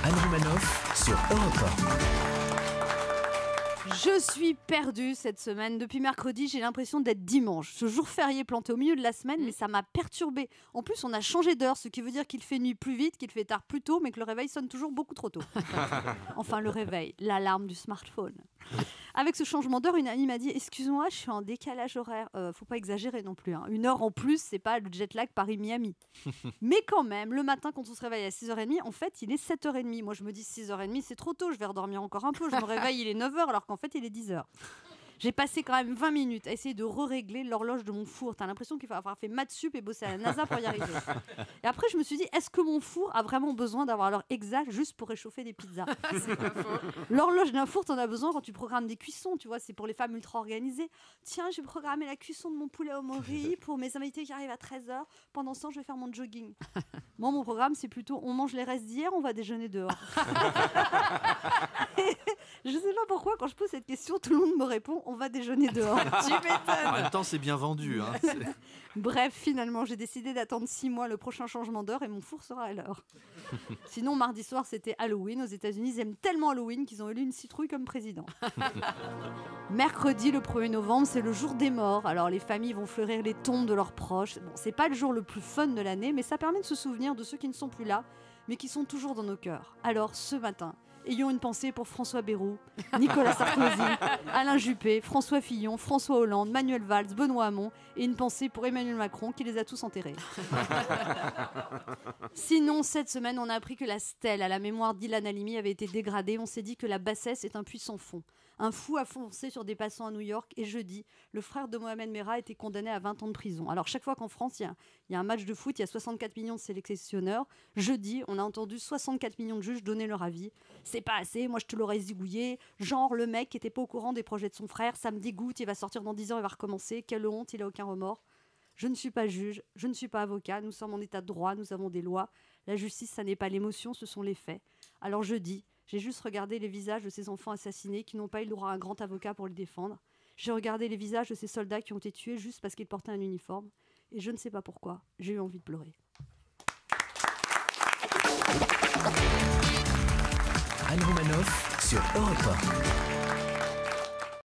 Anne Romanoff sur Europe 1. Je suis perdue cette semaine. Depuis mercredi, j'ai l'impression d'être dimanche. Ce jour férié planté au milieu de la semaine, mais ça m'a perturbée. En plus, on a changé d'heure, ce qui veut dire qu'il fait nuit plus vite, qu'il fait tard plus tôt, mais que le réveil sonne toujours beaucoup trop tôt. Enfin, le réveil, l'alarme du smartphone. Avec ce changement d'heure, une amie m'a dit « Excuse-moi, je suis en décalage horaire. Faut pas exagérer non plus. Hein. 1 heure en plus, c'est pas le jet lag Paris-Miami. » Mais quand même, le matin, quand on se réveille à 6h30, en fait, il est 7h30. Moi, je me dis 6h30, c'est trop tôt, je vais redormir encore un peu. Je me réveille, il est 9h, alors qu'en fait, il est 10h. J'ai passé quand même 20 minutes à essayer de régler l'horloge de mon four. T'as l'impression qu'il faut avoir fait maths sup et bosser à la NASA pour y arriver. Et après, je me suis dit, est-ce que mon four a vraiment besoin d'avoir l'heure exacte juste pour réchauffer des pizzas? C'est pas faux. L'horloge d'un four, t'en as besoin quand tu programmes des cuissons, tu vois, c'est pour les femmes ultra organisées. Tiens, je vais programmer la cuisson de mon poulet au mori pour mes invités qui arrivent à 13h. Pendant ce temps, je vais faire mon jogging. Moi, mon programme, c'est plutôt, on mange les restes d'hier, on va déjeuner dehors. Je sais pas pourquoi, quand je pose cette question, tout le monde me répond on va déjeuner dehors. Tu m'étonnes. En même temps, c'est bien vendu. Hein. Bref, finalement, j'ai décidé d'attendre 6 mois le prochain changement d'heure et mon four sera à l'heure. Sinon, mardi soir, c'était Halloween. Aux États-Unis, ils aiment tellement Halloween qu'ils ont élu une citrouille comme président. Mercredi, le 1er novembre, c'est le jour des morts. Alors, les familles vont fleurir les tombes de leurs proches. Bon, c'est pas le jour le plus fun de l'année, mais ça permet de se souvenir de ceux qui ne sont plus là, mais qui sont toujours dans nos cœurs. Alors, ce matin, ayons une pensée pour François Bayrou, Nicolas Sarkozy, Alain Juppé, François Fillon, François Hollande, Manuel Valls, Benoît Hamon et une pensée pour Emmanuel Macron qui les a tous enterrés. Sinon, cette semaine, on a appris que la stèle à la mémoire d'Ilan Halimi avait été dégradée. On s'est dit que la bassesse est un puissant fond. Un fou a foncé sur des passants à New York et jeudi, le frère de Mohamed Merah a été condamné à 20 ans de prison. Alors chaque fois qu'en France, il y a un match de foot, il y a 64 millions de sélectionneurs. Jeudi, on a entendu 64 millions de juges donner leur avis. C'est pas assez, moi je te l'aurais zigouillé. Genre, le mec qui était pas au courant des projets de son frère, ça me dégoûte, il va sortir dans 10 ans, il va recommencer. Quelle honte, il a aucun remords. Je ne suis pas juge, je ne suis pas avocat, nous sommes en état de droit, nous avons des lois. La justice, ça n'est pas l'émotion, ce sont les faits. Alors jeudi, j'ai juste regardé les visages de ces enfants assassinés qui n'ont pas eu le droit à un grand avocat pour les défendre. J'ai regardé les visages de ces soldats qui ont été tués juste parce qu'ils portaient un uniforme. Et je ne sais pas pourquoi, j'ai eu envie de pleurer. Anne Romanoff sur Europe 1.